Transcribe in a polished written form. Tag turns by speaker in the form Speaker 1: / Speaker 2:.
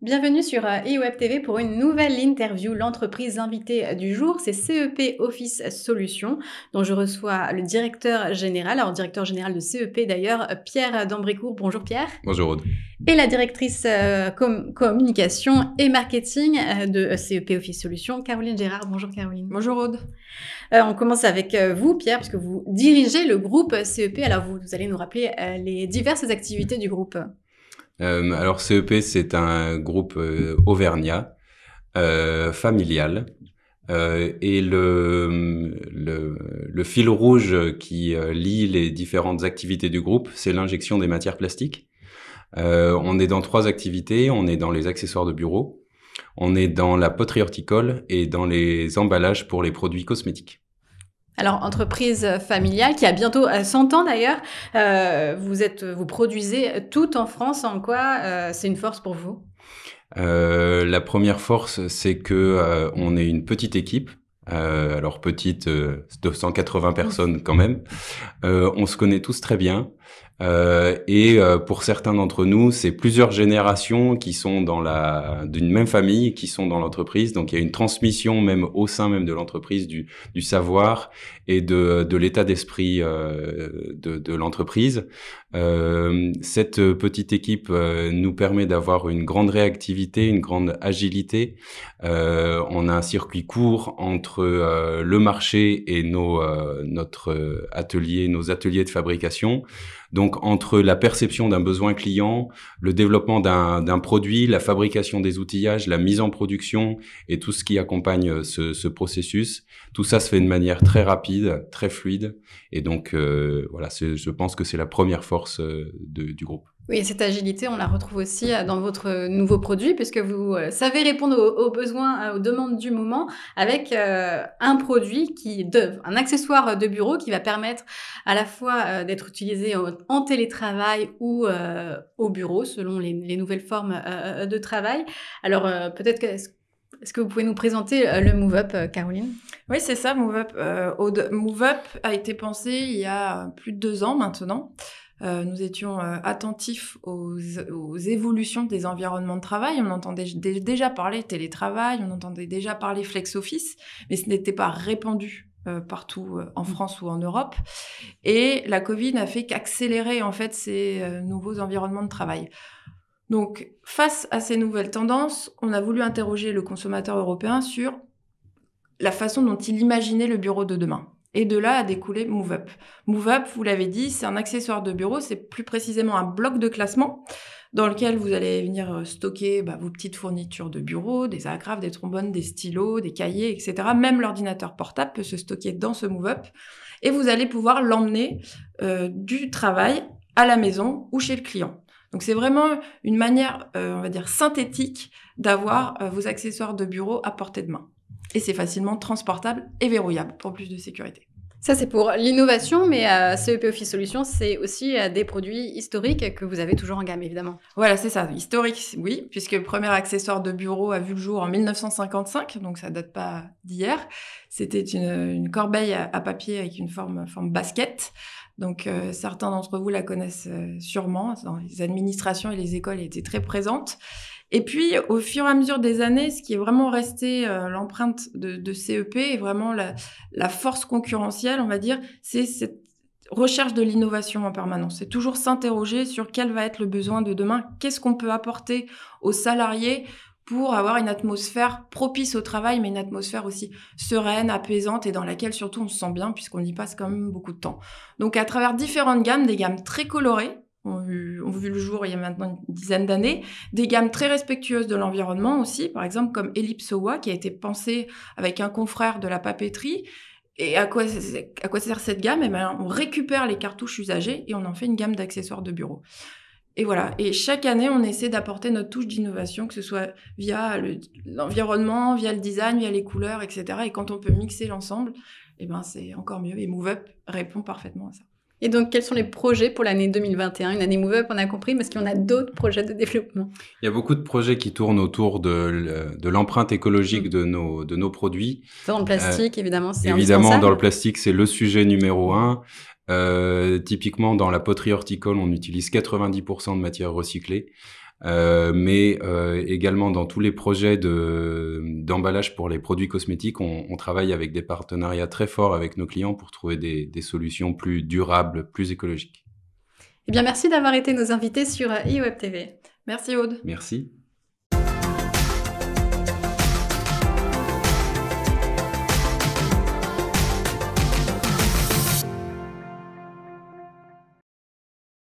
Speaker 1: Bienvenue sur eWeb TV pour une nouvelle interview. L'entreprise invitée du jour, c'est CEP Office Solutions, dont je reçois le directeur général, alors directeur général de CEP d'ailleurs, Pierre Dambricourt. Bonjour Pierre.
Speaker 2: Bonjour Aude.
Speaker 1: Et la directrice communication et marketing de CEP Office Solutions, Caroline Gérard. Bonjour Caroline.
Speaker 3: Bonjour Aude.
Speaker 1: On commence avec vous Pierre, puisque vous dirigez le groupe CEP. Alors vous allez nous rappeler les diverses activités du groupe.
Speaker 2: Alors CEP, c'est un groupe auvergnat, familial, et le fil rouge qui lie les différentes activités du groupe, c'est l'injection des matières plastiques. On est dans 3 activités, on est dans les accessoires de bureau, on est dans la poterie horticole et dans les emballages pour les produits cosmétiques.
Speaker 1: Alors, entreprise familiale qui a bientôt 100 ans d'ailleurs, vous produisez tout en France. En quoi c'est une force pour vous?
Speaker 2: La première force, c'est que on est une petite équipe. Alors petite, 280 personnes quand même. On se connaît tous très bien. Et pour certains d'entre nous, c'est plusieurs générations qui sont d'une même famille, qui sont dans l'entreprise. Donc il y a une transmission même au sein même de l'entreprise du savoir et de l'état d'esprit de l'entreprise. Cette petite équipe nous permet d'avoir une grande réactivité, une grande agilité. On a un circuit court entre le marché et nos ateliers de fabrication. Donc, entre la perception d'un besoin client, le développement d'un produit, la fabrication des outillages, la mise en production et tout ce qui accompagne ce processus, tout ça se fait de manière très rapide, très fluide. Et donc, voilà, je pense que c'est la première force du groupe.
Speaker 1: Oui, cette agilité, on la retrouve aussi dans votre nouveau produit, puisque vous savez répondre aux besoins, aux demandes du moment, avec un produit un accessoire de bureau qui va permettre à la fois d'être utilisé en télétravail ou au bureau, selon les nouvelles formes de travail. Alors, peut-être est-ce que vous pouvez nous présenter le Move Up, Caroline?
Speaker 3: Oui, c'est ça, Move Up. Move Up a été pensé il y a plus de 2 ans maintenant. Nous étions attentifs aux évolutions des environnements de travail. On entendait déjà parler télétravail, on entendait déjà parler flex office, mais ce n'était pas répandu partout en France ou en Europe. Et la Covid n'a fait qu'accélérer en fait ces nouveaux environnements de travail. Donc, face à ces nouvelles tendances, on a voulu interroger le consommateur européen sur la façon dont il imaginait le bureau de demain. Et de là a découlé Move Up. Move Up, vous l'avez dit, c'est un accessoire de bureau, c'est plus précisément un bloc de classement dans lequel vous allez venir stocker vos petites fournitures de bureau, des agrafes, des trombones, des stylos, des cahiers, etc. Même l'ordinateur portable peut se stocker dans ce Move Up. Et vous allez pouvoir l'emmener du travail à la maison ou chez le client. Donc c'est vraiment une manière, on va dire, synthétique d'avoir vos accessoires de bureau à portée de main. Et c'est facilement transportable et verrouillable pour plus de sécurité.
Speaker 1: Ça, c'est pour l'innovation, mais CEP Office Solutions, c'est aussi des produits historiques que vous avez toujours en gamme, évidemment.
Speaker 3: Voilà, c'est ça. Historique, oui, puisque le premier accessoire de bureau a vu le jour en 1955, donc ça date pas d'hier. C'était une corbeille à papier avec une forme basket. Donc, certains d'entre vous la connaissent sûrement. Dans les administrations et les écoles, elle était très présente. Et puis, au fur et à mesure des années, ce qui est vraiment resté l'empreinte de CEP et vraiment la force concurrentielle, on va dire, c'est cette recherche de l'innovation en permanence. C'est toujours s'interroger sur quel va être le besoin de demain, qu'est-ce qu'on peut apporter aux salariés pour avoir une atmosphère propice au travail, mais une atmosphère aussi sereine, apaisante et dans laquelle surtout on se sent bien puisqu'on y passe quand même beaucoup de temps. Donc à travers différentes gammes, des gammes très colorées, ont vu le jour il y a maintenant une dizaine d'années, des gammes très respectueuses de l'environnement aussi, par exemple comme Ellipsowa qui a été pensée avec un confrère de la papeterie. Et à quoi sert cette gamme? On récupère les cartouches usagées et on en fait une gamme d'accessoires de bureau. Et voilà. Et chaque année, on essaie d'apporter notre touche d'innovation, que ce soit via l'environnement, via le design, via les couleurs, etc. Et quand on peut mixer l'ensemble, c'est encore mieux. Et Move Up répond parfaitement à ça.
Speaker 1: Et donc, quels sont les projets pour l'année 2021? Une année Move Up, on a compris, mais est-ce qu'il y en a d'autres projets de développement?
Speaker 2: Il y a beaucoup de projets qui tournent autour de l'empreinte écologique de nos produits.
Speaker 1: Dans le plastique, évidemment, c'est
Speaker 2: évidemment,
Speaker 1: indispensable.
Speaker 2: dans le plastique, c'est le sujet numéro 1. Typiquement, dans la poterie horticole, on utilise 90% de matières recyclées. mais également dans tous les projets d'emballage pour les produits cosmétiques, on travaille avec des partenariats très forts avec nos clients pour trouver des solutions plus durables, plus écologiques.
Speaker 1: Eh bien, merci d'avoir été nos invités sur iWeb TV.
Speaker 3: Merci Aude.
Speaker 2: Merci.